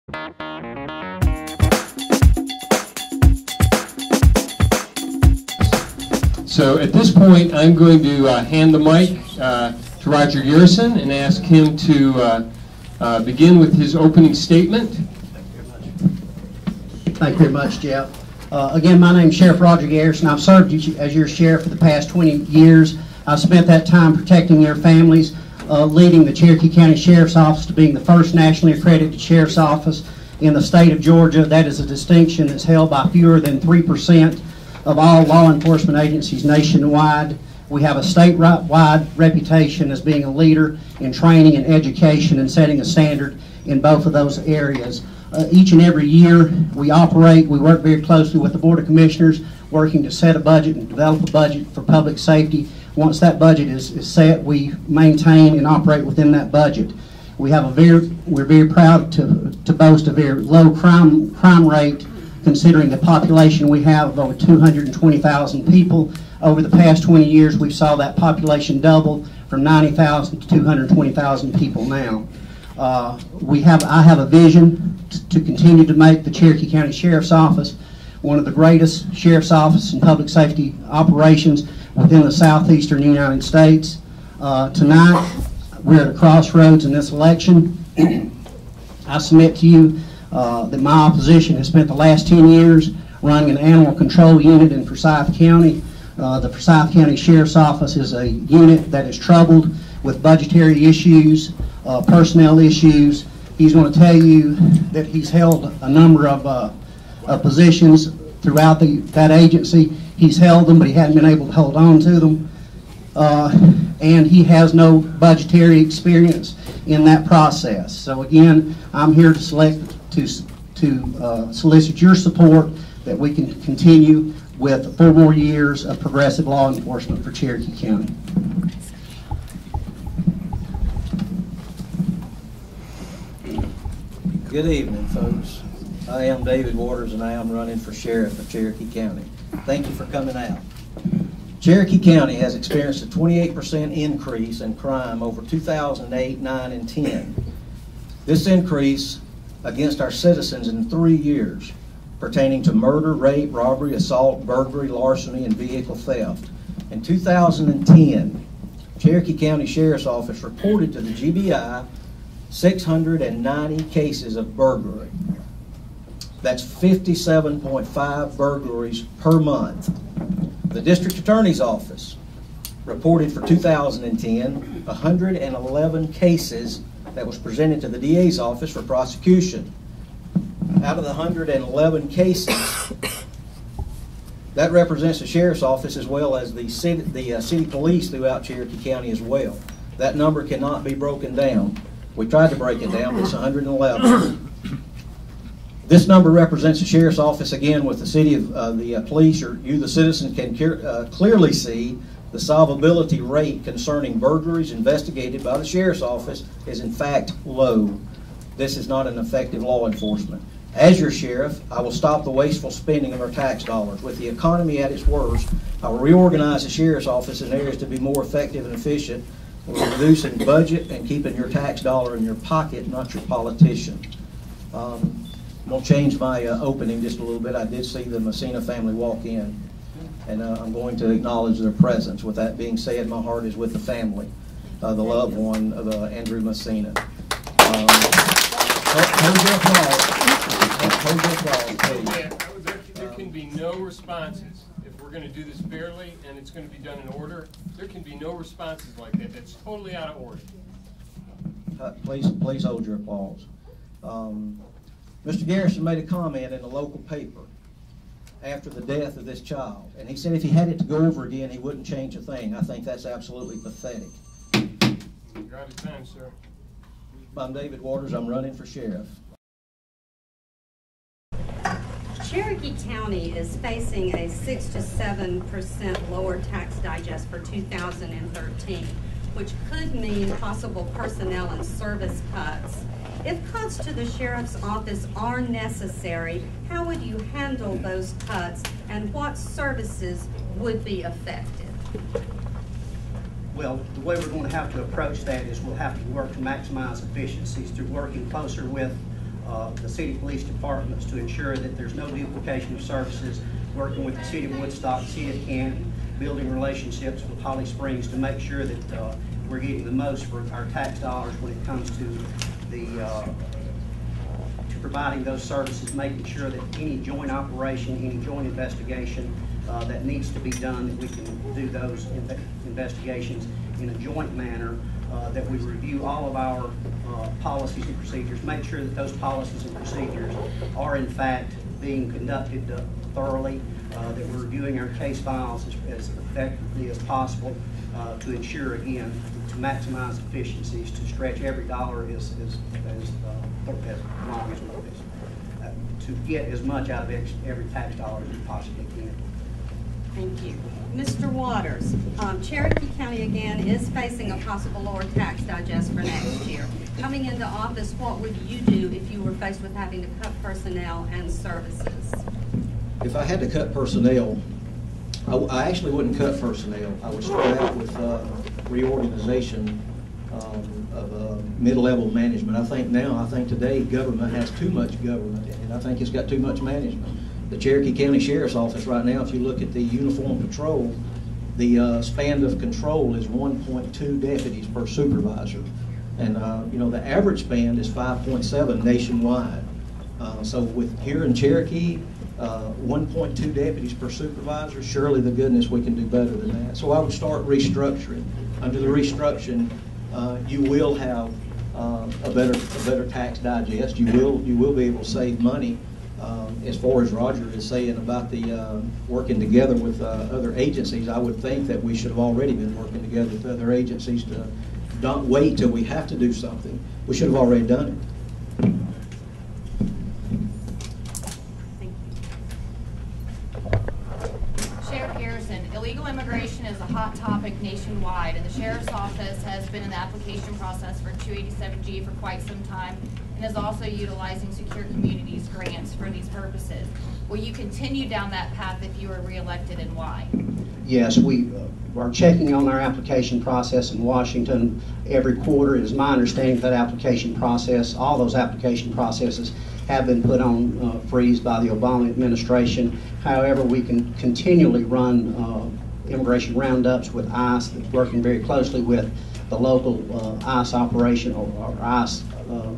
So at this point, I'm going to hand the mic to Roger Garrison and ask him to begin with his opening statement. Thank you very much, Jeff. Again, my name is Sheriff Roger Garrison. I've served as your sheriff for the past 20 years. I've spent that time protecting your families, leading the Cherokee County Sheriff's Office to being the first nationally accredited sheriff's office in the state of Georgia. That is a distinction that's held by fewer than 3% of all law enforcement agencies nationwide. We have a statewide reputation as being a leader in training and education and setting a standard in both of those areas. Each and every year we work very closely with the Board of Commissioners, working to set a budget and develop a budget for public safety. Once that budget is set, we maintain and operate within that budget. We're very proud to boast a very low crime rate, considering the population we have of over 220,000 people. Over the past 20 years, we saw that population double from 90,000 to 220,000 people now. I have a vision to continue to make the Cherokee County Sheriff's Office one of the greatest sheriff's office and public safety operations within the southeastern United States. Tonight, we're at a crossroads in this election. I submit to you that my opposition has spent the last 10 years running an animal control unit in Forsyth County. The Forsyth County Sheriff's Office is a unit that is troubled with budgetary issues, personnel issues. He's going to tell you that he's held a number of positions throughout that agency. He's held them, but he hasn't been able to hold on to them. And he has no budgetary experience in that process. So again, I'm here to solicit your support that we can continue with 4 more years of progressive law enforcement for Cherokee County. Good evening, folks. I am David Waters, and I am running for sheriff of Cherokee County. Thank you for coming out. Cherokee County has experienced a 28% increase in crime over 2008, 9, and 10. This increase against our citizens in 3 years, pertaining to murder, rape, robbery, assault, burglary, larceny, and vehicle theft. In 2010, Cherokee County Sheriff's Office reported to the GBI 690 cases of burglary. That's 57.5 burglaries per month. The District Attorney's Office reported for 2010 111 cases that was presented to the DA's office for prosecution. Out of the 111 cases, that represents the Sheriff's Office as well as the city police throughout Cherokee County as well. That number cannot be broken down. We tried to break it down, but it's 111. This number represents the Sheriff's Office again with the city of the police, or you the citizens can clearly see the solvability rate concerning burglaries investigated by the Sheriff's Office is in fact low. This is not an effective law enforcement. As your sheriff, I will stop the wasteful spending of our tax dollars. With the economy at its worst, I will reorganize the Sheriff's Office in areas to be more effective and efficient, reducing budget and keeping your tax dollar in your pocket, not your politician. I'm going to change my opening just a little bit. I did see the Messina family walk in, and I'm going to acknowledge their presence. With that being said, my heart is with the family, the loved one of Andrew Messina. There can be no responses. If we're going to do this fairly and it's going to be done in order, there can be no responses like that. That's totally out of order. Please hold your applause. Mr. Garrison made a comment in a local paper after the death of this child, and he said if he had it to go over again, he wouldn't change a thing. I think that's absolutely pathetic. You're out of time, sir. I'm David Waters. I'm running for sheriff. Cherokee County is facing a 6 to 7% lower tax digest for 2013, which could mean possible personnel and service cuts. If cuts to the Sheriff's Office are necessary, how would you handle those cuts, and what services would be affected? Well, the way we're going to have to approach that is we'll have to work to maximize efficiencies through working closer with the city police departments to ensure that there's no duplication of services, working with the city of Woodstock, the city of Canton, building relationships with Holly Springs to make sure that we're getting the most for our tax dollars when it comes to the to providing those services, making sure that any joint operation, any joint investigation that needs to be done, that we can do those investigations in a joint manner, that we review all of our policies and procedures, make sure that those policies and procedures are in fact being conducted thoroughly, that we're reviewing our case files as effectively as possible to ensure, again, to maximize efficiencies, to stretch every dollar as long as to get as much out of every tax dollar as we possibly can. Thank you. Mr. Waters, Cherokee County again is facing a possible lower tax digest for next year. Coming into office, what would you do if you were faced with having to cut personnel and services? If I had to cut personnel, I actually wouldn't cut personnel. I would start out with reorganization of mid-level management. I think today government has too much government, and I think it's got too much management. The Cherokee County Sheriff's Office right now, if you look at the uniform patrol, the span of control is 1.2 deputies per supervisor. And you know, the average span is 5.7 nationwide. So with here in Cherokee, 1.2 deputies per supervisor, surely the goodness we can do better than that. So I would start restructuring. Under the restructuring, you will have a better tax digest. You will be able to save money. As far as Roger is saying about the working together with other agencies, I would think that we should have already been working together with other agencies to not wait till we have to do something. We should have already done it. Thank you. Sheriff Garrison, illegal immigration is a hot topic nationwide, and the Sheriff's Office has been in the application process for 287G for quite some time, and is also utilizing Secure Communities grants for these purposes. Will you continue down that path if you are reelected, and why? Yes, we are checking on our application process in Washington every quarter. It is my understanding that application process, all those application processes have been put on freeze by the Obama administration. However, we can continually run immigration roundups with ICE, working very closely with the local ICE operation or ICE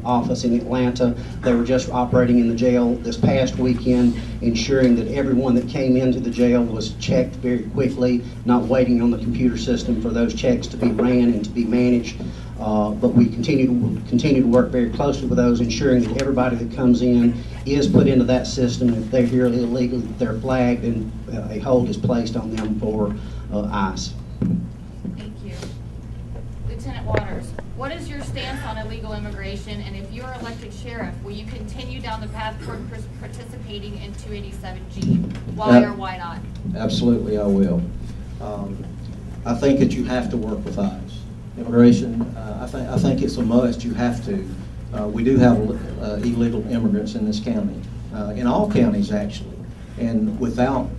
office in Atlanta. They were just operating in the jail this past weekend, ensuring that everyone that came into the jail was checked very quickly, not waiting on the computer system for those checks to be ran and to be managed. But we continue to work very closely with those, ensuring that everybody that comes in is put into that system. If they're here illegally, they're flagged and a hold is placed on them for ICE. Thank you. Lieutenant Waters, what is your stance on illegal immigration, and if you are elected sheriff, will you continue down the path toward participating in 287G? Why or why not? Absolutely, I will. I think that you have to work with ICE. Immigration, I think it's a must. You have to. We do have illegal immigrants in this county, in all counties actually, and without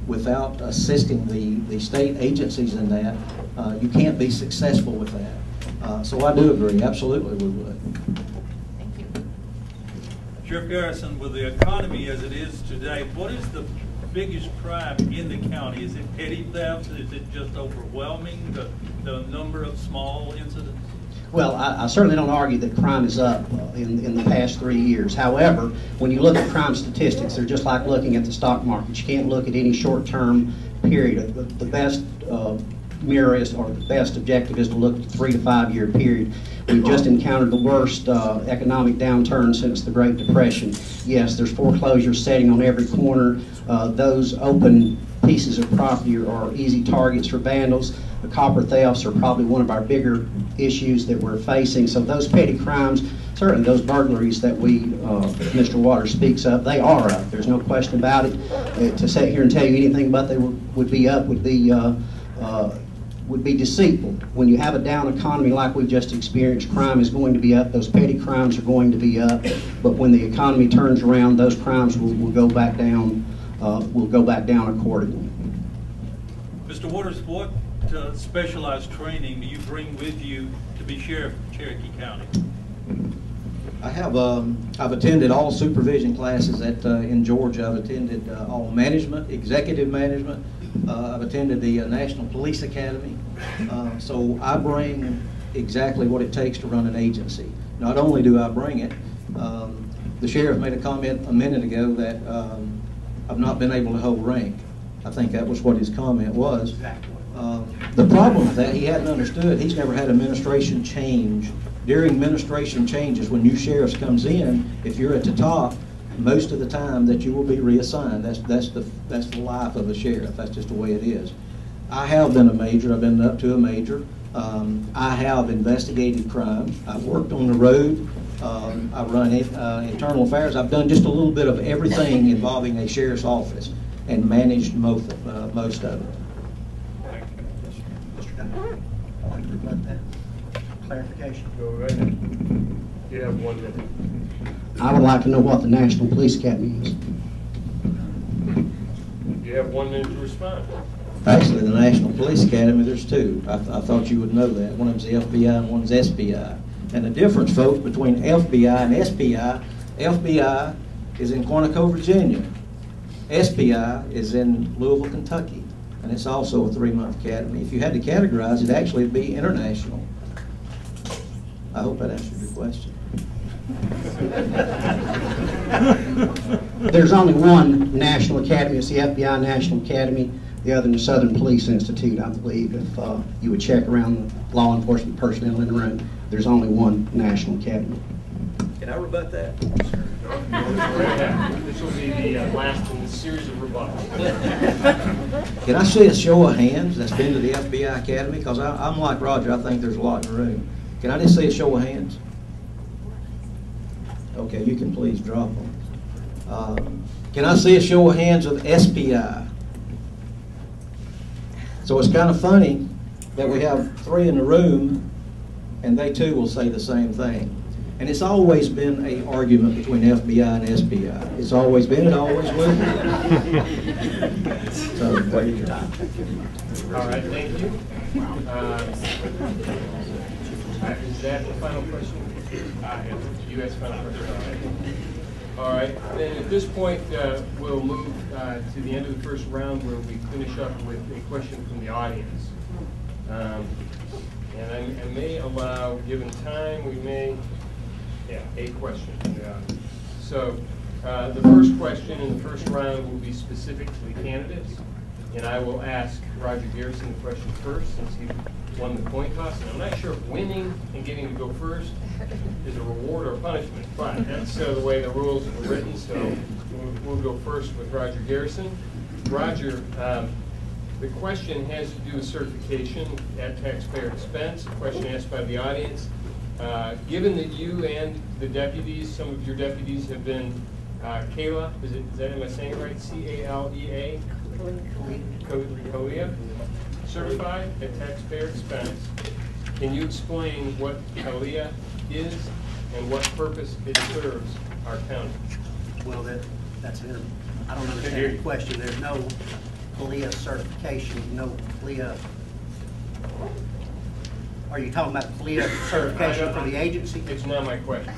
assisting the state agencies in that, you can't be successful with that. So I do agree. Absolutely, we would. Thank you. Sheriff Garrison, with the economy as it is today, what is the biggest crime in the county? Is it petty theft? Is it just overwhelming, the number of small incidents? Well, I certainly don't argue that crime is up in the past 3 years. However, when you look at crime statistics, they're just like looking at the stock market. You can't look at any short-term period. The best mirror is, or the best objective is to look at a 3 to 5 year period. We've just encountered the worst economic downturn since the Great Depression. Yes, there's foreclosures setting on every corner. Those open pieces of property are easy targets for vandals. The copper thefts are probably one of our bigger issues that we're facing. So those petty crimes, certainly those burglaries that Mr. Waters speaks of, they are up. There's no question about it. To sit here and tell you anything but they would be up would be deceitful. When you have a down economy like we've just experienced, crime is going to be up. Those petty crimes are going to be up. But when the economy turns around, those crimes will go back down. Will go back down accordingly. Mr. Waters, what specialized training do you bring with you to be sheriff of Cherokee County? I have. I've attended all supervision classes in Georgia. I've attended all management, executive management. I've attended the National Police Academy. So I bring exactly what it takes to run an agency. Not only do I bring it, the sheriff made a comment a minute ago that I've not been able to hold rank. I think that was what his comment was. The problem with that, he hadn't understood. He's never had administration change. During administration changes, when new sheriffs comes in, if you're at the top, most of the time that you will be reassigned. That's the life of a sheriff. That's just the way it is. I have been a major. I've been up to a major. I have investigated crime. I've worked on the road. I've run internal affairs. I've done just a little bit of everything involving a sheriff's office and managed most of it. Mr. Dunn, I'd like to rebut that. Clarification. Go right ahead. You have 1 minute. I would like to know what the National Police Academy is. You have 1 minute to respond. Actually, the National Police Academy, there's two. I thought you would know that. One of them's the FBI and one's SPI. And the difference, folks, between FBI and SPI, FBI is in Quantico, Virginia. SPI is in Louisville, Kentucky. And it's also a 3-month academy. If you had to categorize, it'd actually be international. I hope that answered your question. There's only one National Academy. It's the FBI National Academy. The other is the Southern Police Institute, I believe. If you would check around the law enforcement personnel in the room, there's only one National Academy. Can I rebut that? This will be the last in the series of rebuttals. Can I see a show of hands that's been to the FBI Academy? Because I'm like Roger, I think there's a lot in the room. Can I just see a show of hands? Okay, you can please drop them. Can I see a show of hands of SPI? So it's kind of funny that we have 3 in the room and they too will say the same thing. And it's always been an argument between FBI and SPI. It's always been, it always will be. So, wait your time. All right, thank you. Is that the final question? You asked the final question. All right, then at this point, we'll move to the end of the first round where we finish up with a question from the audience. And I may allow, given time, we may, a question from the audience. So the first question in the first round will be specific to the candidates. And I will ask Roger Garrison the question first, since he won the coin toss. And I'm not sure if winning and getting to go first is a reward or a punishment, but that's the way the rules are written. So we'll go first with Roger Garrison. Roger, the question has to do with certification at taxpayer expense. A question asked by the audience. Given that you and the deputies, some of your deputies have been CALEA, am I saying it right? C-A-L-E-A? CALEA, certified at taxpayer expense. Can you explain what CALEA is and what purpose it serves our county? Well, that's it. I don't understand the question. There's no CALEA certification, no CALEA. Are you talking about CALEA certification for the agency? It's not my question.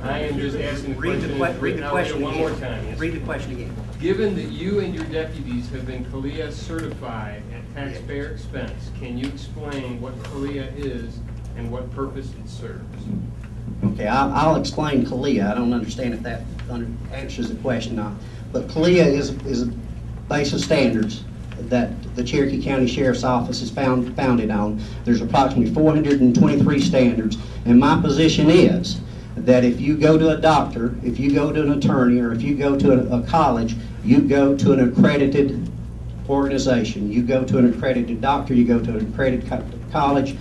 I am just asking the question. Read the question one again. more time. Yes. Read the question again. Given that you and your deputies have been CALEA certified at taxpayer expense, can you explain what CALEA is and what purpose it serves? Okay, I'll explain CALEA. I don't understand if that answers the question or not. But CALEA is a base of standards that the Cherokee County Sheriff's Office is founded on. There's approximately 423 standards, and my position is that if you go to a doctor, if you go to an attorney, or if you go to a college, you go to an accredited organization. You go to an accredited doctor, you go to an accredited college,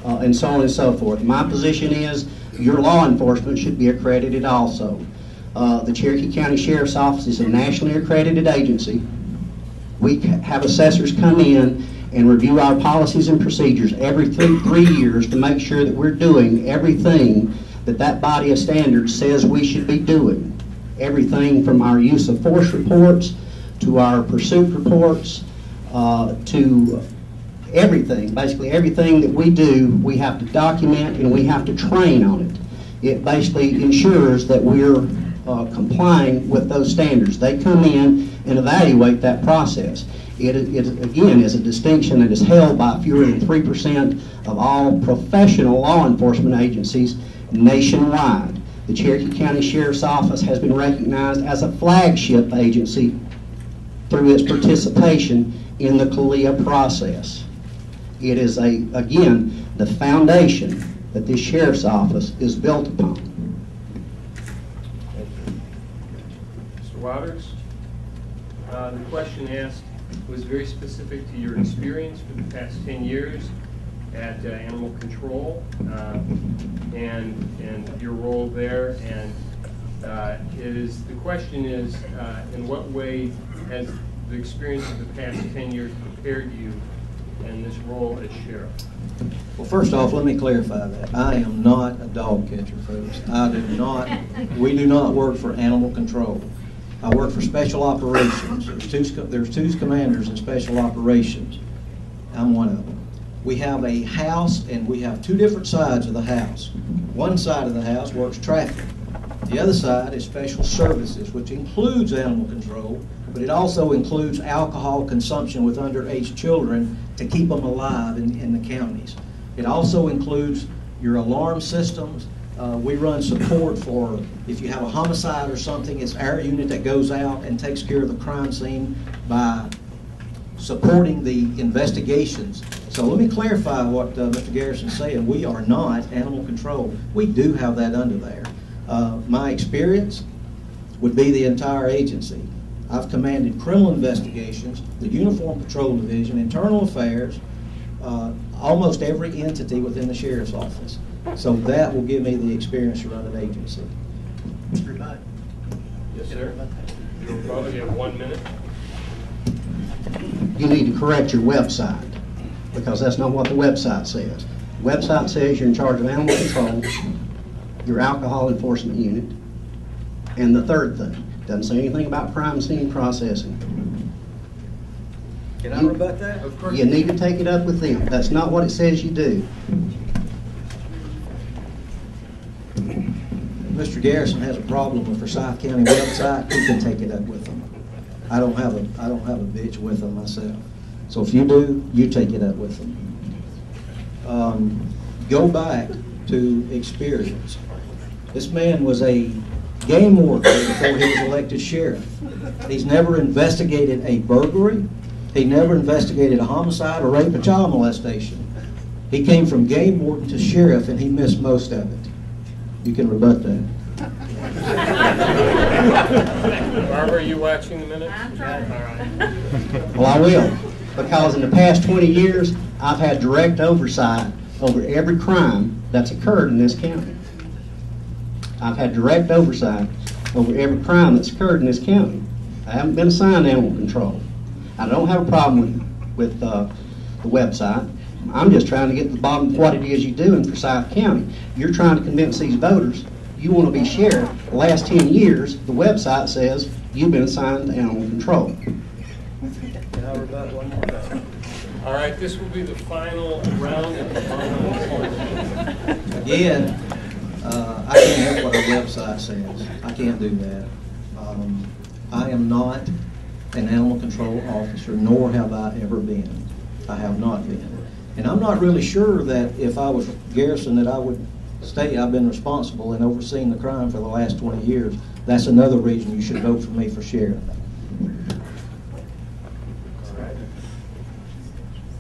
and so on and so forth. My position is your law enforcement should be accredited also. The Cherokee County Sheriff's Office is a nationally accredited agency. We have assessors come in and review our policies and procedures every 3 years to make sure that we're doing everything that body of standards says we should be doing. Everything from our use of force reports to our pursuit reports to everything. Basically everything that we do, we have to document and we have to train on it. it basically ensures that we're complying with those standards. They come in and evaluate that process. It again is a distinction that is held by fewer than 3% of all professional law enforcement agencies nationwide. The Cherokee County Sheriff's Office has been recognized as a flagship agency through its participation in the CALEA process. It is, again, the foundation that this Sheriff's Office is built upon. Thank you. Mr. Wouters, the question asked was very specific to your experience for the past 10 years at Animal Control and your role there. And the question is, in what way has the experience of the past 10 years prepared you in this role as sheriff? Well, first off, let me clarify that. I am not a dog catcher, folks. We do not work for Animal Control. I work for Special Operations. There's two commanders in Special Operations. I'm one of them. We have a house, and we have two different sides of the house. One side of the house works traffic. The other side is Special Services, which includes Animal Control, but it also includes alcohol consumption with underage children to keep them alive in the counties. It also includes your alarm systems. We run support for, if you have a homicide or something, it's our unit that goes out and takes care of the crime scene by supporting the investigations. So let me clarify what Mr. Garrison said. We are not Animal Control. We do have that under there. My experience would be the entire agency. I've commanded criminal investigations, the Uniform Patrol Division, Internal Affairs, almost every entity within the Sheriff's Office. So that will give me the experience to run an agency. Mr. Budd. Yes, sir. You'll probably have 1 minute. You need to correct your website, because that's not what the website says. The website says you're in charge of animal control, your alcohol enforcement unit, and the third thing. Doesn't say anything about crime scene processing. Can I rebut that? Of course. You need to take it up with them. That's not what it says you do. Mr. Garrison has a problem with Forsyth County website. He can take it up with them. I don't have a bitch with them myself. So if you do, you take it up with them. Go back to experience. This man was a game warden before he was elected sheriff. He's never investigated a burglary. He never investigated a homicide or rape or child molestation. He came from game warden to sheriff, and he missed most of it. You can rebut that. Barbara, are you watching the minutes? I'm trying. All right. Well, I will, because in the past 20 years, I've had direct oversight over every crime that's occurred in this county. I've had direct oversight over every crime that's occurred in this county. I haven't been assigned animal control. I don't have a problem with the website. I'm just trying to get to the bottom of what it is you do in Forsyth County. You're trying to convince these voters you want to be sheriff. The last 10 years, the website says you've been assigned to animal control. Can I rebut one more time? All right, this will be the final round of the Again, I can't help what our website says. I can't do that. I am not an animal control officer, nor have I ever been. I have not been. And I'm not really sure that if I was Garrison that I would say I've been responsible in overseeing the crime for the last 20 years. That's another reason you should vote for me for sheriff. All right.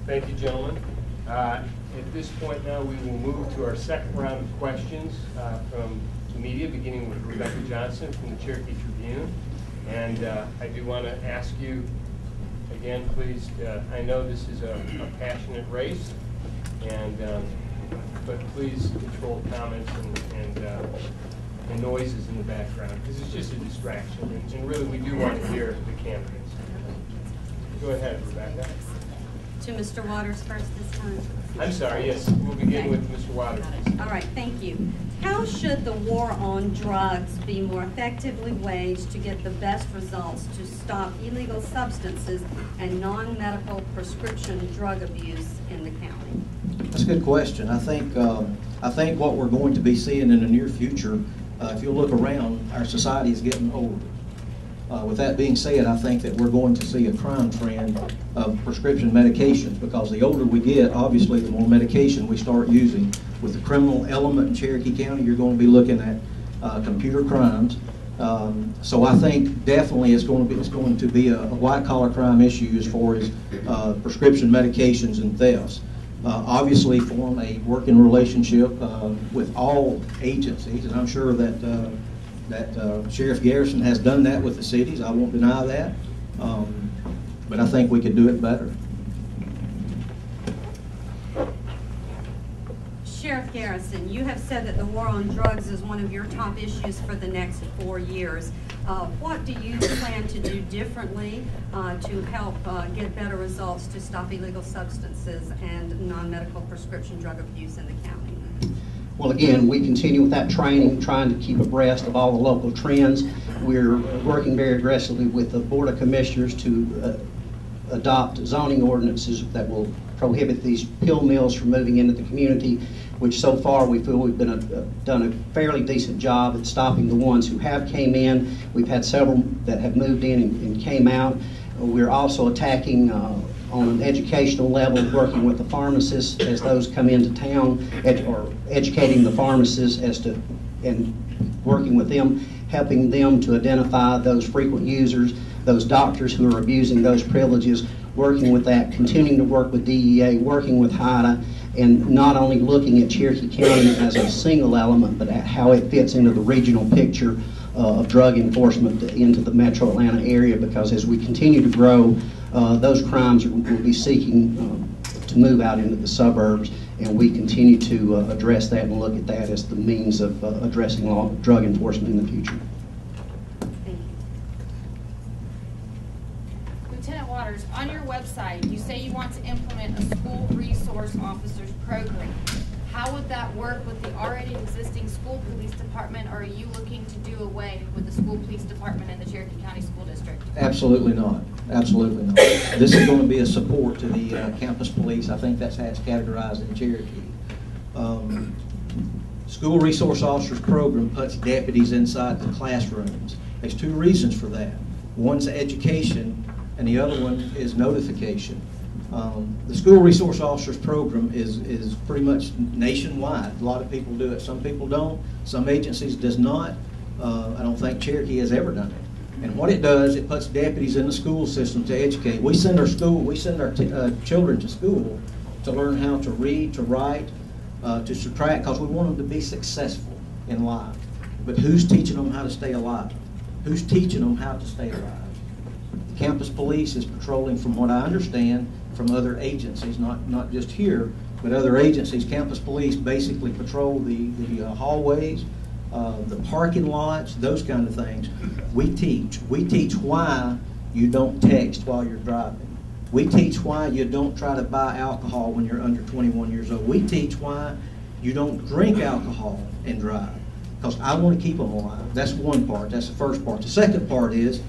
Thank you, gentlemen. At this point now, we will move to our second round of questions from the media, beginning with Rebecca Johnson from the Cherokee Tribune. And I do want to ask you, again, please, I know this is a passionate race, and but please control comments and noises in the background, because it's just a distraction, and really we do want to hear the candidates. Go ahead, Rebecca. To Mr. Waters first this time. I'm sorry, yes, we'll begin with Mr. Waters. All right, thank you. How should the war on drugs be more effectively waged to get the best results to stop illegal substances and non-medical prescription drug abuse in the county? That's a good question. I think what we're going to be seeing in the near future, if you look around, our society is getting older. With that being said, I think that we're going to see a crime trend of prescription medications, because the older we get, obviously, the more medication we start using. With the criminal element in Cherokee County, you're going to be looking at computer crimes. So I think definitely it's going to be a white-collar crime issue as far as prescription medications and thefts. Obviously, form a working relationship with all agencies, and I'm sure that Sheriff Garrison has done that with the cities. I won't deny that, but I think we could do it better. Sheriff Garrison, you have said that the war on drugs is one of your top issues for the next 4 years. What do you plan to do differently to help get better results to stop illegal substances and non-medical prescription drug abuse in the county? Well, again, we continue with that training, trying to keep abreast of all the local trends. We're working very aggressively with the Board of Commissioners to adopt zoning ordinances that will prohibit these pill mills from moving into the community, which so far we feel we've done a fairly decent job at stopping the ones who have came in. We've had several that have moved in and came out. We're also attacking on an educational level, working with the pharmacists as those come into town, or educating the pharmacists as to, and working with them, helping them to identify those frequent users, those doctors who are abusing those privileges, working with that, continuing to work with DEA, working with HIDA, and not only looking at Cherokee County as a single element, but at how it fits into the regional picture of drug enforcement into the metro Atlanta area, because as we continue to grow, those crimes will be seeking to move out into the suburbs, and we continue to address that and look at that as the means of addressing drug enforcement in the future. Thank you. Lieutenant Waters, on your website, you say you want to implement a school resource officers program. How would that work with the already existing school police department, or are you looking to do away with the school police department in the Cherokee County School District? Absolutely not. Absolutely not. This is going to be a support to the campus police. I think that's how it's categorized in Cherokee. School resource officers program puts deputies inside the classrooms. There's two reasons for that. One's education, and the other one is notification. The school resource officers program is pretty much nationwide. A lot of people do it. Some people don't. Some agencies does not. I don't think Cherokee has ever done it. And what it does, it puts deputies in the school system to educate. We send our children to school to learn how to read, to write, to subtract, because we want them to be successful in life. But who's teaching them how to stay alive? Who's teaching them how to stay alive? The campus police is patrolling, from what I understand, from other agencies, not just here, but other agencies. Campus police basically patrol the hallways, the parking lots, those kind of things. We teach why you don't text while you're driving. We teach why you don't try to buy alcohol when you're under 21 years old. We teach why you don't drink alcohol and drive, because I want to keep them alive. That's one part. That's the first part. The second part is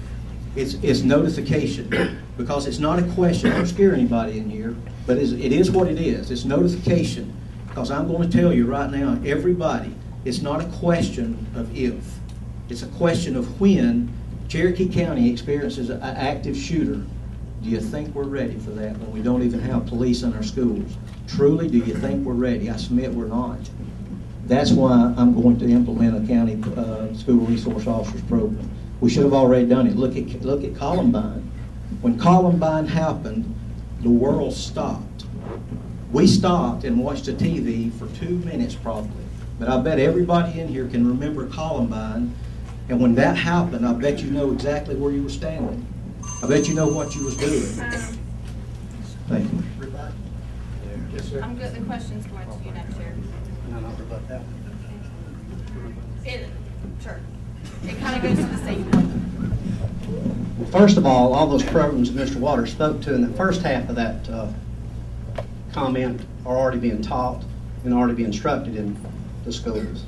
it's notification, because it's not a question. I don't scare anybody in here, but it is what it is. It's notification, because I'm going to tell you right now, everybody, it's not a question of if. It's a question of when Cherokee County experiences an active shooter. Do you think we're ready for that when we don't even have police in our schools? Truly, do you think we're ready? I submit we're not. That's why I'm going to implement a county school resource officers program. We should have already done it. Look at Columbine. When Columbine happened, the world stopped. We stopped and watched the TV for 2 minutes probably. But I bet everybody in here can remember Columbine. And when that happened, I bet you know exactly where you were standing. I bet you know what you was doing. Thank you. Yes, sir. I'm good. The question's going to you next, Chair. No, not about that. Sure. It kind of goes to the same point. Well, first of all those programs that Mr. Waters spoke to in the first half of that comment are already being taught and already being instructed in the schools.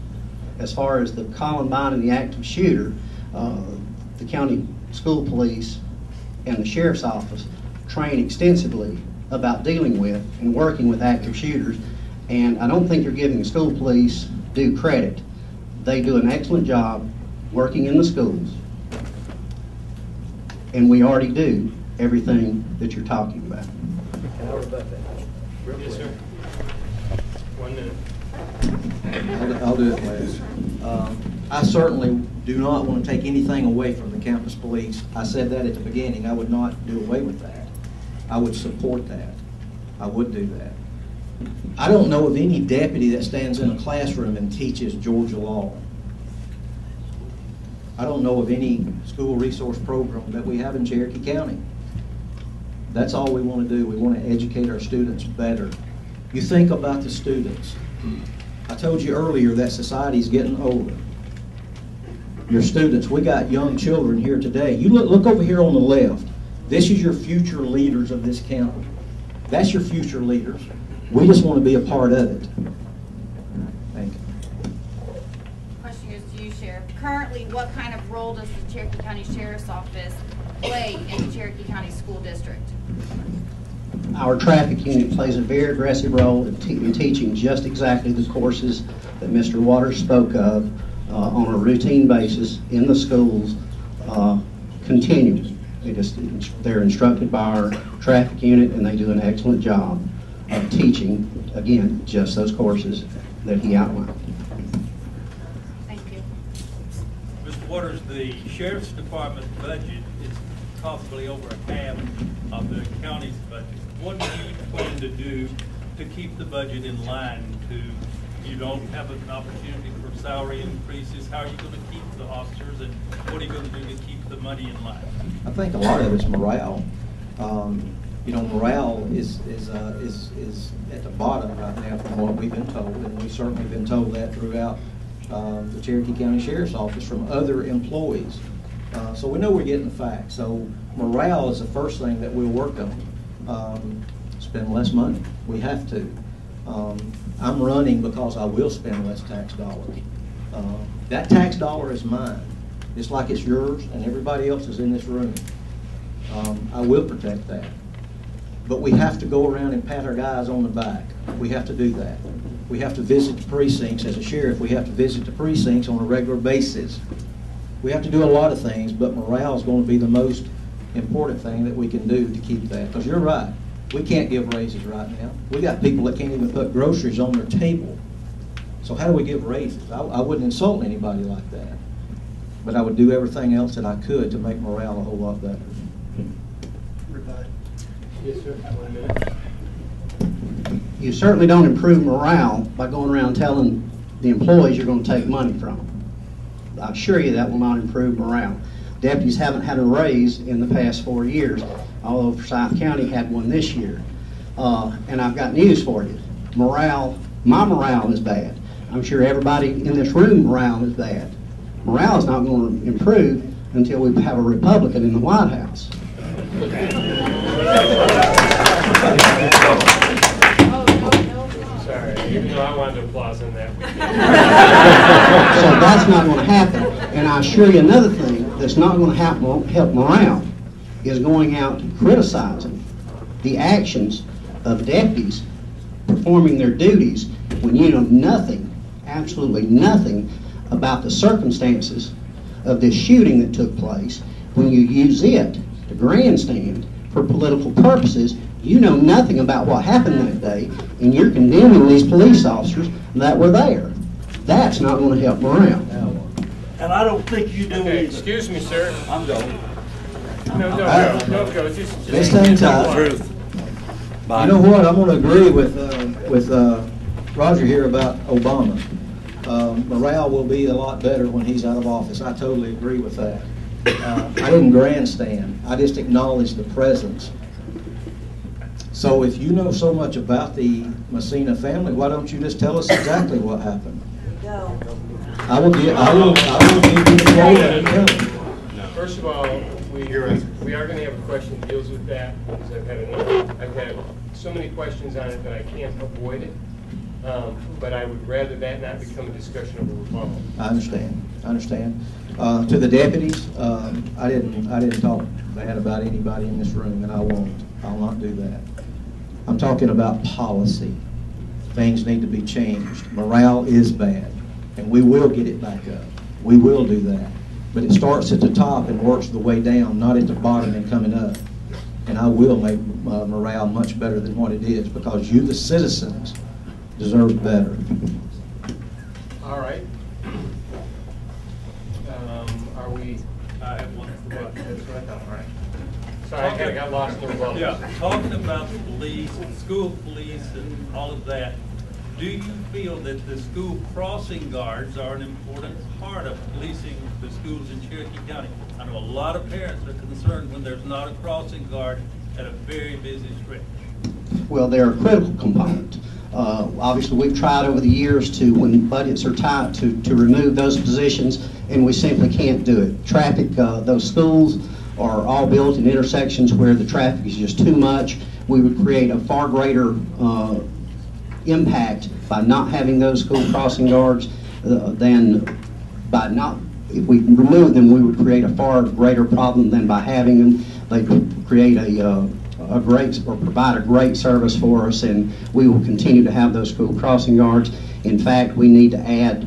As far as the Columbine and the active shooter, the county school police and the sheriff's office train extensively about dealing with and working with active shooters. And I don't think you're giving the school police due credit. They do an excellent job working in the schools. And we already do everything that you're talking about. Can I rebut that? Real Yes, quick. sir. 1 minute. I'll do it last. I certainly do not want to take anything away from the campus police. I said that at the beginning. I would not do away with that. I would support that. I would do that. I don't know of any deputy that stands in a classroom and teaches Georgia law. I don't know of any school resource program that we have in Cherokee County. That's all we want to do. We want to educate our students better. You think about the students. I told you earlier that society's getting older. Your students, we got young children here today. You look over here on the left. This is your future leaders of this county. That's your future leaders. We just want to be a part of it. Thank you. Question goes to you, Sheriff. Currently, what kind of role does the Cherokee County Sheriff's Office play in the Cherokee County School District? Our traffic unit plays a very aggressive role in teaching just exactly the courses that Mr. Waters spoke of on a routine basis in the schools continually. They're instructed by our traffic unit, and they do an excellent job of teaching, again, just those courses that he outlined. Thank you. Mr. Waters, the Sheriff's Department budget is possibly over half of the county's budget. What do you plan to do to keep the budget in line? You don't have an opportunity for salary increases. How are you going to keep the officers, and what are you going to do to keep the money in line? I think a lot of it's morale. You know, morale is at the bottom right now from what we've been told, and we've certainly been told that throughout the Cherokee County Sheriff's Office from other employees. So we know we're getting the facts. So morale is the first thing that we'll work on. Spend less money. We have to. I'm running because I will spend less tax dollars. That tax dollar is mine. It's like it's yours and everybody else is in this room. I will protect that. But we have to go around and pat our guys on the back. We have to do that. We have to visit the precincts. As a sheriff, we have to visit the precincts on a regular basis. We have to do a lot of things, but morale is going to be the most important thing that we can do to keep that. Because you're right. We can't give raises right now. We got people that can't even put groceries on their table. So how do we give raises? I wouldn't insult anybody like that. But I would do everything else that I could to make morale a whole lot better. Yes, sir. 1 minute. You certainly don't improve morale by going around telling the employees you're going to take money from them. I assure you that will not improve morale. Deputies haven't had a raise in the past 4 years, although Forsyth County had one this year. And I've got news for you. My morale is bad. I'm sure everybody in this room morale is bad. Morale is not going to improve until we have a Republican in the White House. Sorry, even though I wanted to applause on that. So that's not going to happen. And I assure you another thing that's not going to help morale is going out and criticizing the actions of deputies performing their duties when you know nothing, absolutely nothing about the circumstances of this shooting that took place. When you use it to grandstand for political purposes, you know nothing about what happened that day, and you're condemning these police officers that were there. That's not going to help morale. And I don't think you do Okay, either. excuse me, sir. I'm going. No, don't go. Just This time, Todd. Truth. You know what? I'm going to agree with Roger here about Obama. Morale will be a lot better when he's out of office. I totally agree with that. I didn't grandstand. I just acknowledged the presence. So if you know so much about the Messina family, why don't you just tell us exactly what happened? No. I will give you the floor and tell me. First of all, we are going to have a question that deals with that, because I've had so many questions on it that I can't avoid it. But I would rather that not become a discussion of a rebuttal. I understand. To the deputies, I didn't talk bad about anybody in this room, and I won't. I'll not do that. I'm talking about policy. things need to be changed. Morale is bad, and we will get it back up. We will do that. But it starts at the top and works the way down, not at the bottom and coming up. And I will make morale much better than what it is, because you, the citizens, deserve better. All right. Are we? I have one. That's what I thought. All right. Sorry, I kind of got lost in the rebuttal. Yeah, talking about the police, school police, and all of that, do you feel that the school crossing guards are an important part of policing the schools in Cherokee County? I know a lot of parents are concerned when there's not a crossing guard at a very busy stretch. Well, they're a critical component. Obviously, we've tried over the years to, when budgets are tight, to remove those positions, and we simply can't do it. Traffic, those schools are all built in intersections where the traffic is just too much. We would create a far greater impact by not having those school crossing guards than by not. If we remove them, we would create a far greater problem than by having them. They would create a great, or provide a great service for us, and we will continue to have those school crossing guards. In fact, we need to add,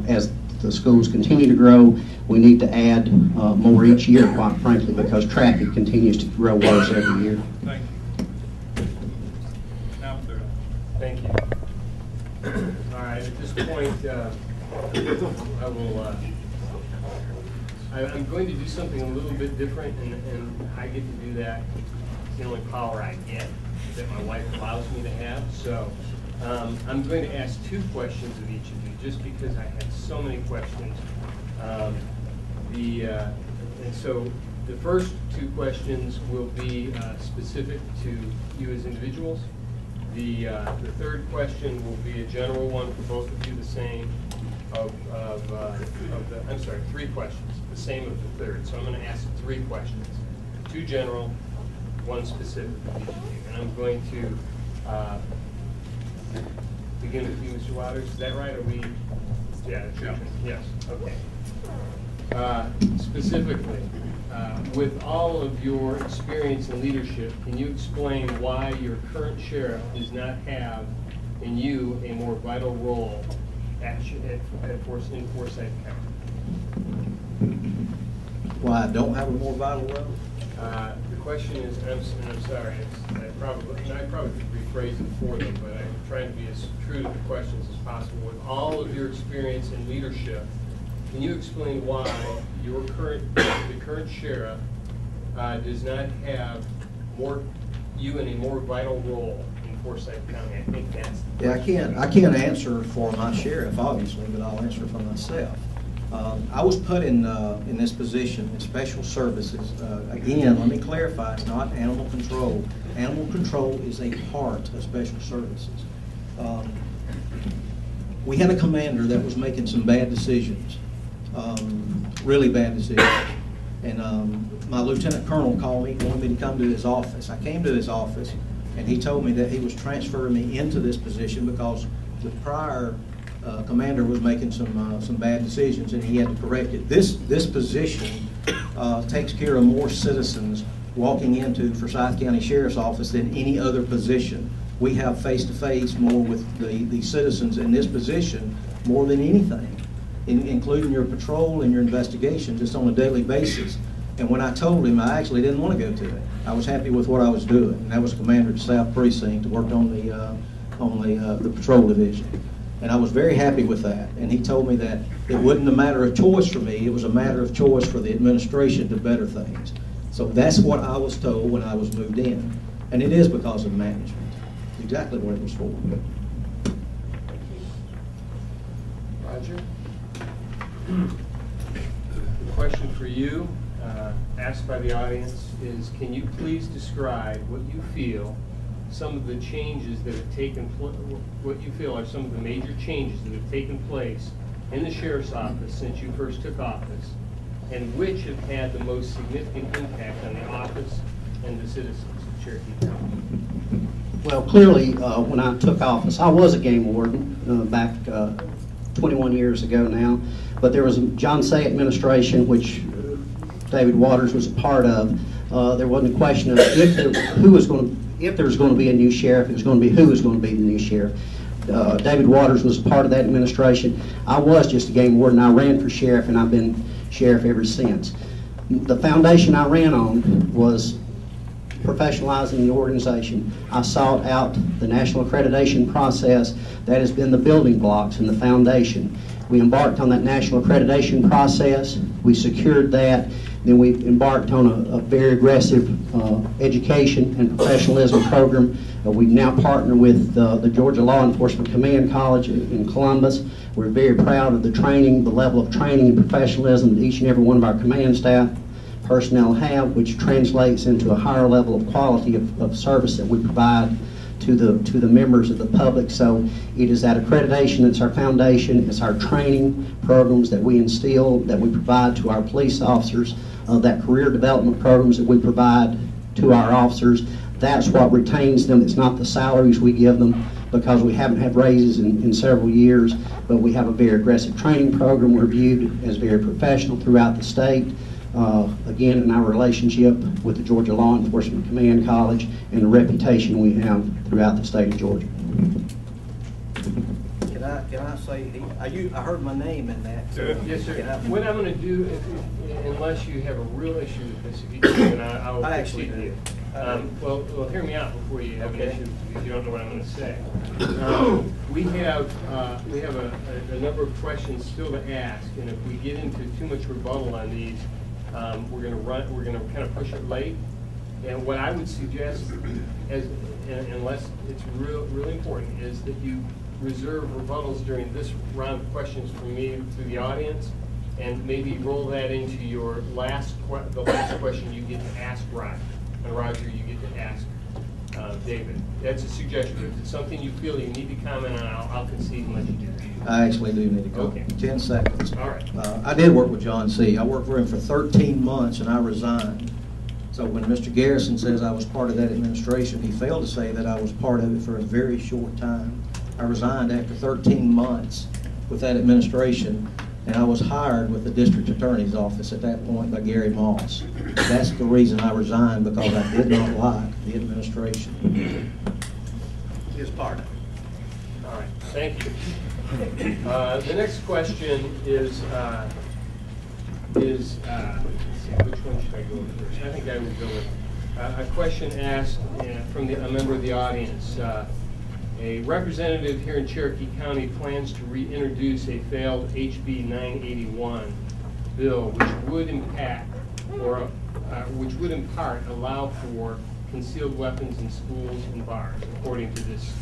as the schools continue to grow, we need to add more each year, quite frankly, because traffic continues to grow worse every year. Thank you. Now, sir. Thank you. All right, at this point, I will, I'm going to do something a little bit different, and I get to do that. It's the only power I get that my wife allows me to have. So I'm going to ask 2 questions of each of you, just because I had so many questions. And so the first 2 questions will be specific to you as individuals. The third question will be a general one for both of you, the same I'm sorry, 3 questions, the same of the third. So I'm going to ask 3 questions, 2 general, 1 specific for each of you. And I'm going to begin with you, Mr. Waters. Is that right? Are we? Yeah, it's your turn. Yes. Okay. Specifically, with all of your experience in leadership, can you explain why your current sheriff does not have in you a more vital role in Forsyth County? Why I don't have a more vital role? The question is, and I'm sorry, I probably could rephrase it for them, but I'm trying to be as true to the questions as possible. With all of your experience in leadership, can you explain why the current sheriff does not have you in a more vital role in Forsyth County? I think that's the question. I can't answer for my sheriff, obviously, but I'll answer for myself. I was put in this position in special services. Again, let me clarify, it's not animal control. Animal control is a part of special services. We had a commander that was making some bad decisions, really bad decisions. And my lieutenant colonel called me, wanted me to come to his office. I came to his office, and he told me that he was transferring me into this position because the prior commander was making some bad decisions, and he had to correct it. This position takes care of more citizens walking into Forsyth County Sheriff's Office than any other position. We have face-to-face more with the citizens in this position more than anything, including your patrol and your investigation, just on a daily basis. And when I told him, I actually didn't want to go to it. I was happy with what I was doing, and that was commander of the South Precinct, worked on the patrol division. And I was very happy with that. And he told me that it wasn't a matter of choice for me, it was a matter of choice for the administration to better things. So that's what I was told when I was moved in. And it is because of management. Exactly what it was for. Roger? The question for you, asked by the audience, is can you please describe what you feel some of the changes that have taken place, what you feel are some of the major changes that have taken place in the sheriff's office since you first took office, and which have had the most significant impact on the office and the citizens of Cherokee County? Well, clearly, when I took office, I was a game warden back 21 years ago now, but there was a John Say administration, which David Waters was a part of. There wasn't a question of if there was going to be a new sheriff, it was going to be who was going to be the new sheriff. David Waters was part of that administration. I was just a game warden. I ran for sheriff, and I've been sheriff ever since. The foundation I ran on was professionalizing the organization. I sought out the national accreditation process. That has been the building blocks and the foundation. We embarked on that national accreditation process. We secured that. Then we embarked on a very aggressive education and professionalism program. We now partner with the Georgia Law Enforcement Command College in Columbus. We're very proud of the training, the level of training and professionalism that each and every one of our command staff personnel have, which translates into a higher level of quality of service that we provide to the members of the public. So it is that accreditation that's our foundation. It's our training programs that we instill, that we provide to our police officers, that career development programs that we provide to our officers. That's what retains them. It's not the salaries we give them, because we haven't had raises in several years, but we have a very aggressive training program. We're viewed as very professional throughout the state. Again, in our relationship with the Georgia Law Enforcement Command College and the reputation we have throughout the state of Georgia. Can I say, I heard my name in that. So yes, sir. What I'm going to do, unless you have a real issue with this, if you do, then I'll actually proceed do. Well, hear me out before you have an issue, because you don't know what I'm going to say. We have a number of questions still to ask, and if we get into too much rebuttal on these, we're going to kind of push it late. And what I would suggest, unless it's really important, is that you reserve rebuttals during this round of questions from me to the audience, and maybe roll that into your the last question you get to ask Roger, and Roger you get to ask David. That's a suggestion. If it's something you feel you need to comment on, I'll concede and let you do that. I actually do need to go. Okay. 10 seconds. All right. I did work with John C. I worked for him for 13 months and I resigned. So when Mr. Garrison says I was part of that administration, he failed to say that I was part of it for a very short time. I resigned after 13 months with that administration, and I was hired with the district attorney's office at that point by Gary Moss. That's the reason I resigned, because I did not like the administration. He was part of it. All right, thank you. The next question is let's see, which one should I go with first? I think I would go with a question asked from a member of the audience. A representative here in Cherokee County plans to reintroduce a failed HB 981 bill, which would in part allow for concealed weapons in schools and bars, according to this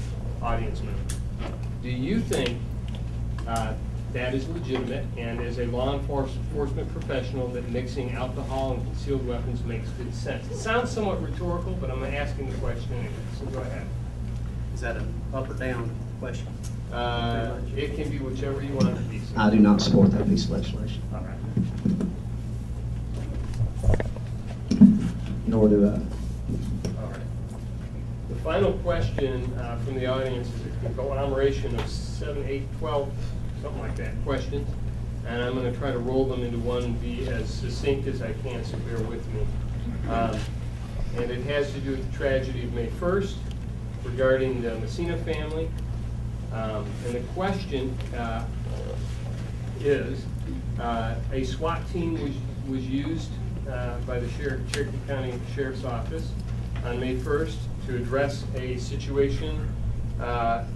audience member. Do you think that is legitimate, and as a law enforcement professional, that mixing alcohol and concealed weapons makes good sense? It sounds somewhat rhetorical, but I'm asking the question anyway, so go ahead. Is that an up or down question? It can be whichever you want it to be. I do not support that piece of legislation. All right. Nor do I. All right. The final question from the audience is a conglomeration of 7, 8, 12, something like that, questions. And I'm going to try to roll them into one and be as succinct as I can, so bear with me. And it has to do with the tragedy of May 1st, regarding the Messina family. And the question is, a SWAT team was used by the Cherokee County Sheriff's Office on May 1st to address a situation that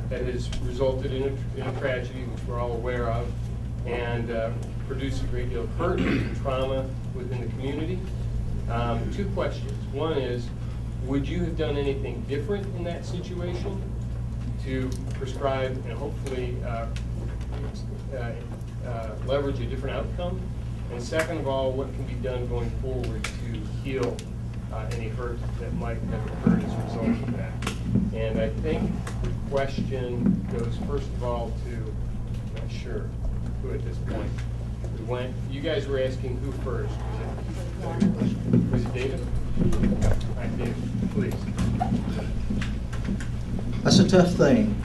has resulted in a tragedy, which we're all aware of, and produced a great deal of hurt and trauma within the community. Two questions. One is, would you have done anything different in that situation to prescribe and hopefully leverage a different outcome? And second of all, what can be done going forward to heal any hurt that might have occurred as a result of that? And I think the question goes first of all to, I'm not sure who at this point. You guys were asking who first. Was it David? All right, David, please. That's a tough thing.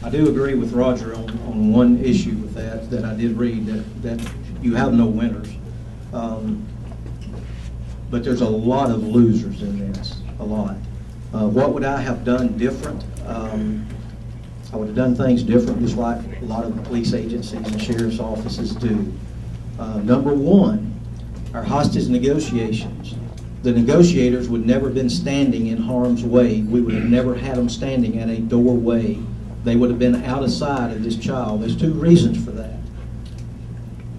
I do agree with Roger on one issue with that I did read, that you have no winners. But there's a lot of losers in this, a lot. What would I have done different? I would have done things different, just like a lot of the police agencies and sheriff's offices do. Number one, our hostage negotiations. The negotiators would never have been standing in harm's way. We would have never had them standing at a doorway. They would have been out of sight of this child. There's two reasons for that.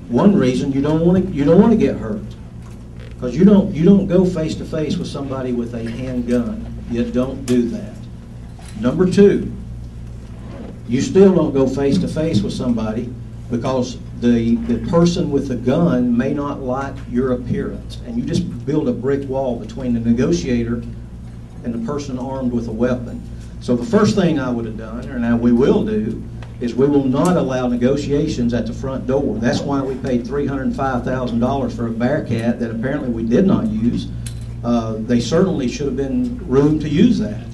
One reason, you don't want to get hurt, because you don't go face to face with somebody with a handgun. You don't do that. Number two, you still don't go face to face with somebody because the person with the gun may not like your appearance, and you just build a brick wall between the negotiator and the person armed with a weapon. So the first thing I would have done, or now we will do, is we will not allow negotiations at the front door. That's why we paid $305,000 for a Bearcat that apparently we did not use. They certainly should have been room to use that.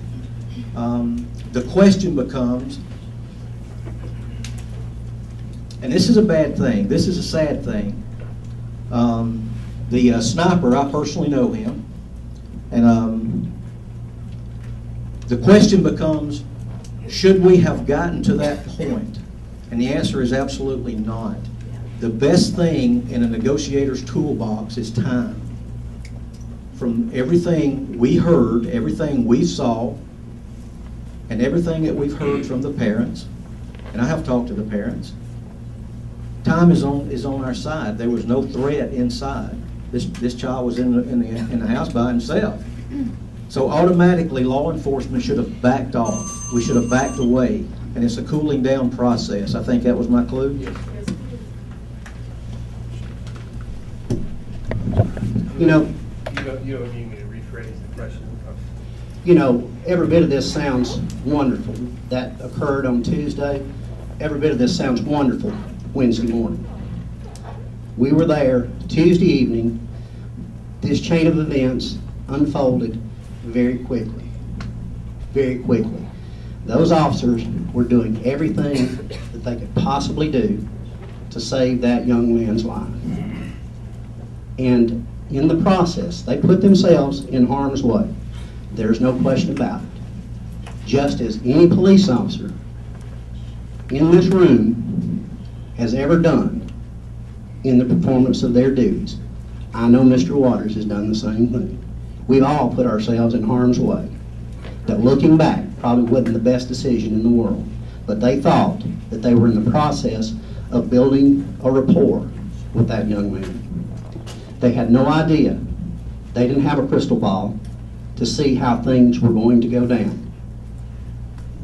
The question becomes, and this is a bad thing, this is a sad thing. The sniper, I personally know him, and the question becomes, should we have gotten to that point? And the answer is absolutely not. The best thing in a negotiator's toolbox is time. From everything we heard, everything we saw, and everything that we've heard from the parents, and I have talked to the parents, time is on our side. There was no threat inside. This child was in the house by himself. So automatically law enforcement should have backed off. We should have backed away. And it's a cooling down process. I think that was my clue. You know, You don't need me to rephrase the question. you know, every bit of this sounds wonderful. That occurred on Tuesday. Every bit of this sounds wonderful Wednesday morning. We were there Tuesday evening. This chain of events unfolded very quickly. Very quickly. Those officers were doing everything that they could possibly do to save that young man's life. And in the process, they put themselves in harm's way. There's no question about it. Just as any police officer in this room has ever done in the performance of their duties, I know Mr. Waters has done the same thing. We've all put ourselves in harm's way. That looking back probably wasn't the best decision in the world. But they thought that they were in the process of building a rapport with that young man. They had no idea. They didn't have a crystal ball to see how things were going to go down.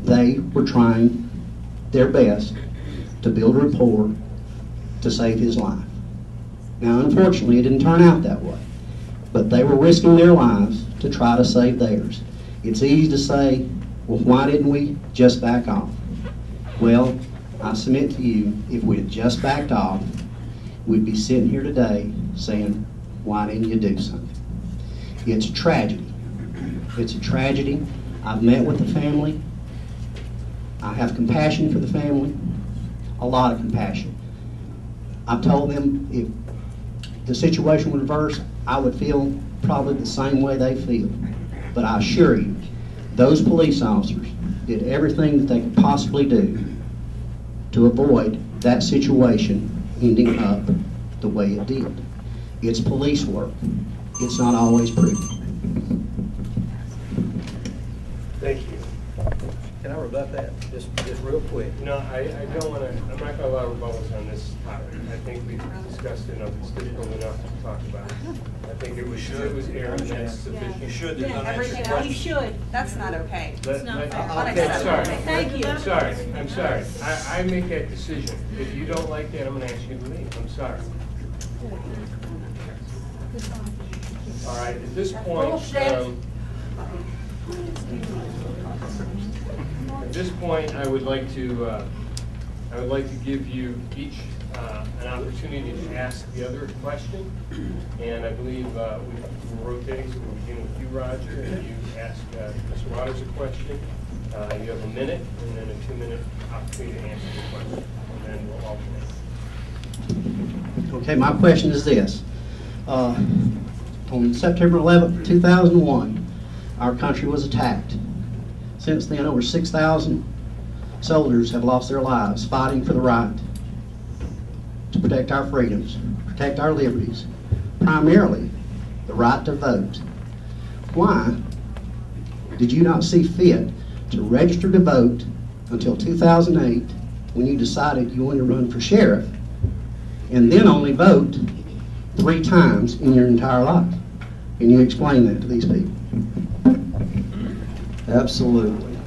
They were trying their best to build rapport to save his life. Now, unfortunately, it didn't turn out that way. But they were risking their lives to try to save theirs. It's easy to say, well, why didn't we just back off? Well, I submit to you, if we had just backed off, we'd be sitting here today saying, why didn't you do something? It's a tragedy. It's a tragedy. I've met with the family. I have compassion for the family, a lot of compassion. I've told them if the situation were reversed, I would feel probably the same way they feel. But I assure you, those police officers did everything that they could possibly do to avoid that situation ending up the way it did. It's police work. It's not always pretty. Thank you. Can I rebut that just real quick? No, I don't want to, I'm not going to allow rebuttals on this topic. I think we've discussed enough, it's difficult enough to talk about. I think it was aired, and that's sufficient. You should. Everything else. You should. That's not okay. It's not fair. I'm sorry. Thank you. I'm sorry. I make that decision. If you don't like that, I'm going to ask you to leave. I'm sorry. All right, at this point, I would like to give you each an opportunity to ask the other question, and I believe we're rotating, so we'll begin with you, Roger, and you ask Mr. Waters a question. You have a minute, and then a 2-minute opportunity to answer the question, and then we'll alternate. Okay, my question is this. On September 11th, 2001, our country was attacked. Since then, over 6,000 soldiers have lost their lives fighting for the right to protect our freedoms, protect our liberties, primarily the right to vote. Why did you not see fit to register to vote until 2008 when you decided you wanted to run for sheriff, and then only vote 3 times in your entire life? Can you explain that to these people? Absolutely.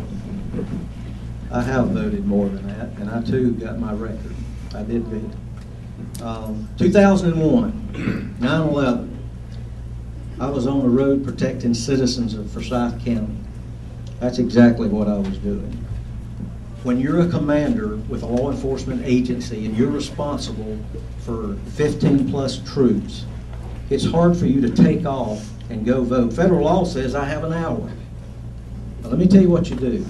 I have voted more than that, and I too got my record. I did vote. 2001, 9/11. I was on the road protecting citizens of Forsyth County. That's exactly what I was doing. When you're a commander with a law enforcement agency and you're responsible for 15 plus troops, it's hard for you to take off and go vote. Federal law says I have an hour. Now, let me tell you what you do.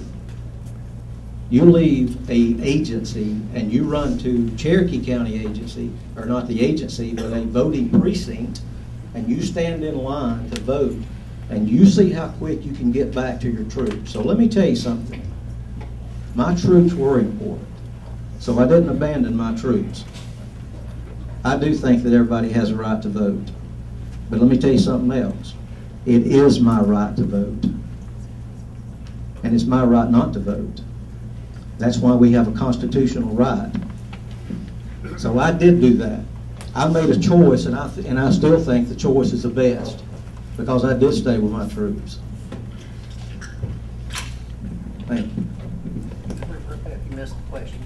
You leave a agency and you run to Cherokee County agency, or not the agency, but a voting precinct, and you stand in line to vote, and you see how quick you can get back to your troops. So let me tell you something. My troops were important, so I didn't abandon my troops. I do think that everybody has a right to vote, but let me tell you something else. It is my right to vote, and it's my right not to vote. That's why we have a constitutional right. So I did do that. I made a choice, and I still think the choice is the best, because I did stay with my troops. Thank you. You missed the question.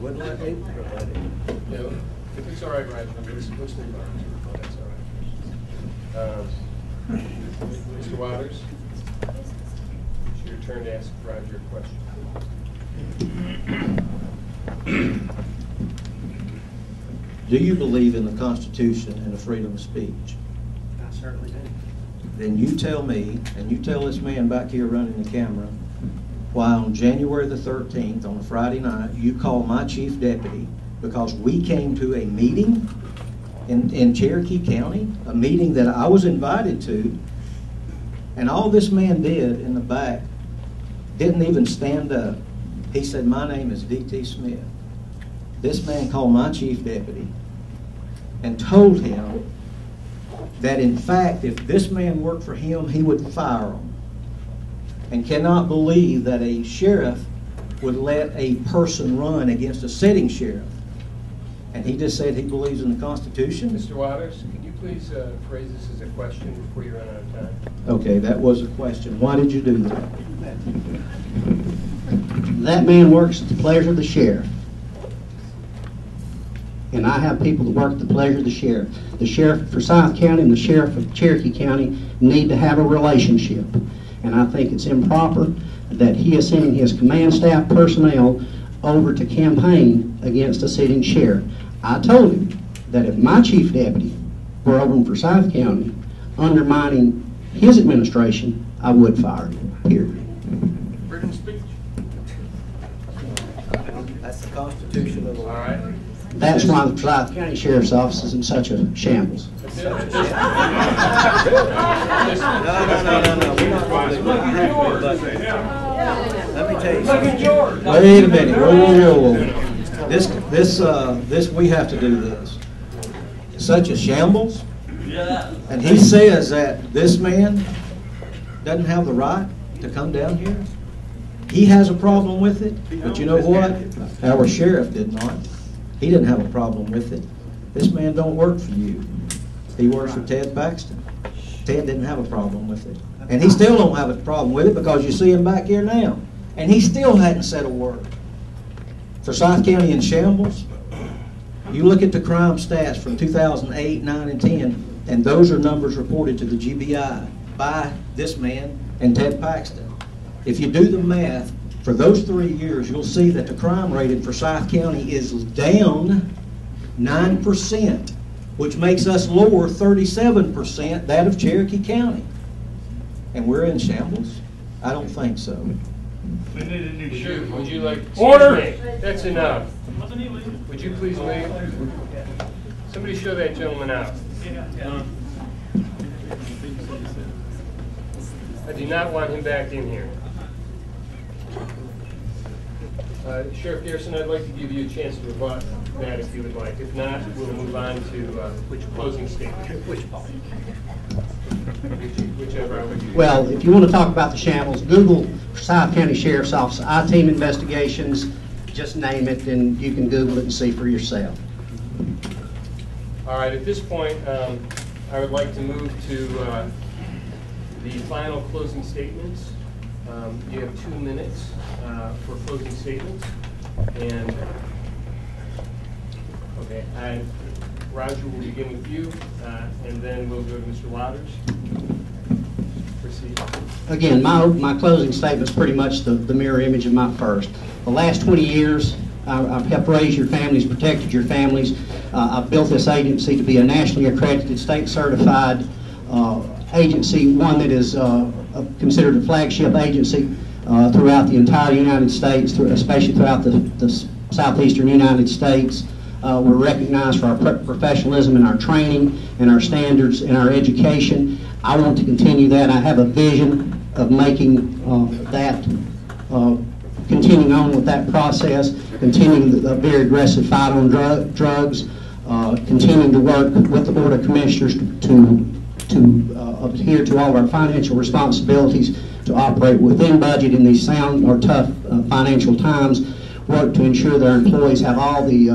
Wouldn't let me? No, if it's all right, Roger, let's move on. That's all right. Mr. Waters, it's your turn to ask Roger a question. Do you believe in the Constitution and the freedom of speech? I certainly do. Then you tell me, and you tell this man back here running the camera, why on January the 13th, on a Friday night, you called my chief deputy because we came to a meeting in Cherokee County, a meeting that I was invited to, and all this man did in the back didn't even stand up. He said, "My name is D.T. Smith." This man called my chief deputy and told him that, in fact, if this man worked for him, he would fire him. And cannot believe that a sheriff would let a person run against a sitting sheriff. And he just said he believes in the Constitution. Mr. Waters, can you please phrase this as a question before you run out of time? Okay, that was a question. Why did you do that? That man works at the pleasure of the sheriff. And I have people that work at the pleasure of the sheriff. The sheriff of Forsyth County and the sheriff of Cherokee County need to have a relationship. And I think it's improper that he is sending his command staff personnel over to campaign against a sitting sheriff. I told him that if my chief deputy were over in Forsyth County undermining his administration, I would fire him, period. Written speech. That's the Constitution of the All right. That's why the Forsyth County Sheriff's Office is in such a shambles. No. We're not let me tell you something. Wait a minute. Whoa. This, we have to do this. Such a shambles. And he says that this man doesn't have the right to come down here. He has a problem with it, but you know what? Our sheriff did not. He didn't have a problem with it. This man don't work for you. He works for Ted Paxton. Ted didn't have a problem with it. And he still don't have a problem with it, because you see him back here now. And he still hadn't said a word. Forsyth County in shambles. You look at the crime stats from 2008, 9, and 10, and those are numbers reported to the GBI by this man and Ted Paxton. If you do the math, for those 3 years, you'll see that the crime rate in Forsyth County is down 9%, which makes us lower 37% that of Cherokee County. And we're in shambles? I don't think so. We need a new sheriff. Would you like... Order! That's enough. Would you please leave? Somebody show that gentleman out. I do not want him back in here. Sheriff Garrison, I'd like to give you a chance to rebut that if you would like. If not, we'll move on to closing statement. Whichever I would use. Well, if you want to talk about the shambles, Google Forsyth County Sheriff's Office I-Team investigations, just name it, and you can Google it and see for yourself. All right, at this point, I would like to move to the final closing statements. You have 2 minutes for closing statements. And, okay, Roger will begin with you, and then we'll go to Mr. Waters. Proceed. Again, my closing statement is pretty much the mirror image of my first. The last 20 years, I've helped raise your families, protected your families. I've built this agency to be a nationally accredited, state-certified agency, one that is considered a flagship agency throughout the entire United States, especially throughout the southeastern United States. We're recognized for our professionalism and our training and our standards and our education. I want to continue that. I have a vision of making that, continuing on with that process, continuing the very aggressive fight on drugs, continuing to work with the Board of Commissioners to adhere to all of our financial responsibilities, to operate within budget in these sound or tough financial times, work to ensure their employees have all the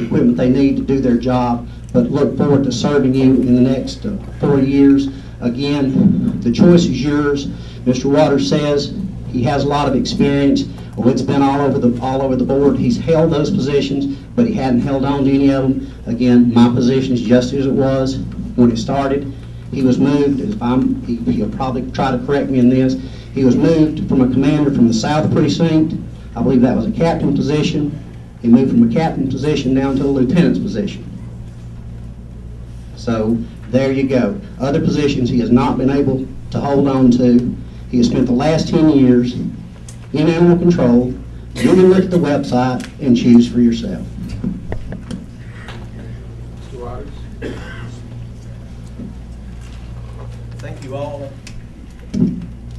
equipment they need to do their job, but look forward to serving you in the next 4 years. Again, the choice is yours. Mr. Waters says he has a lot of experience. Well, it's been all over the board. He's held those positions, but he hadn't held on to any of them. Again, my position is just as it was when it started. He was moved, he'll probably try to correct me in this, he was moved from a commander from the South Precinct. I believe that was a captain position. He moved from a captain position down to a lieutenant's position. So there you go. Other positions he has not been able to hold on to. He has spent the last 10 years in animal control. You can look at the website and choose for yourself. Mr. Waters. Thank you all.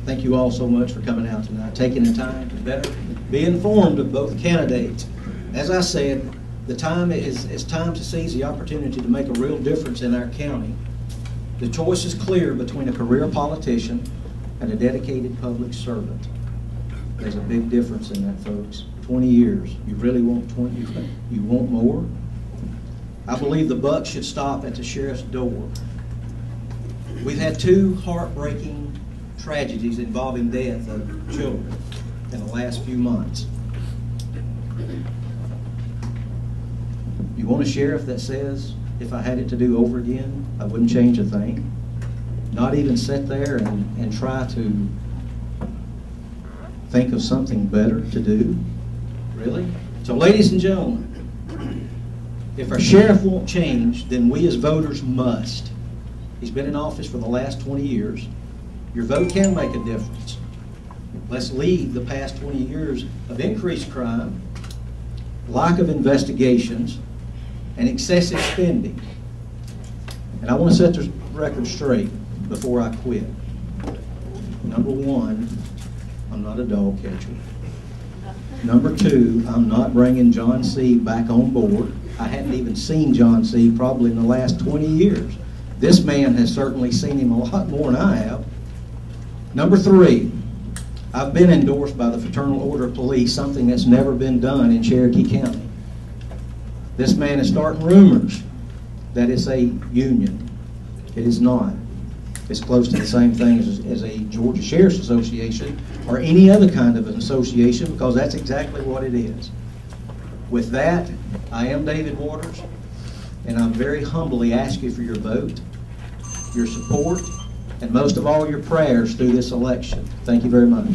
Thank you all so much for coming out tonight, taking the time to better be informed of both candidates. As I said, the time is time to seize the opportunity to make a real difference in our county. The choice is clear between a career politician and a dedicated public servant. There's a big difference in that, folks. 20 years. You really want 20? You want more? I believe the buck should stop at the sheriff's door. We've had 2 heartbreaking tragedies involving death of children in the last few months. You want a sheriff that says, if I had it to do over again, I wouldn't change a thing? Not even sit there and try to think of something better to do? Really? So ladies and gentlemen, if our sheriff won't change, then we as voters must. He's been in office for the last 20 years. Your vote can make a difference. Let's leave the past 20 years of increased crime, lack of investigations, and excessive spending. And I want to set the record straight before I quit. Number 1, I'm not a dog catcher. Number 2, I'm not bringing John C. back on board. I hadn't even seen John C. probably in the last 20 years. This man has certainly seen him a lot more than I have. Number 3, I've been endorsed by the Fraternal Order of Police, something that's never been done in Cherokee County. This man is starting rumors that it's a union. It is not. It's close to the same thing as a Georgia Sheriff's Association or any other kind of an association, because that's exactly what it is. With that, I am David Waters, and I very humbly ask you for your vote, your support, and most of all, your prayers through this election. Thank you very much.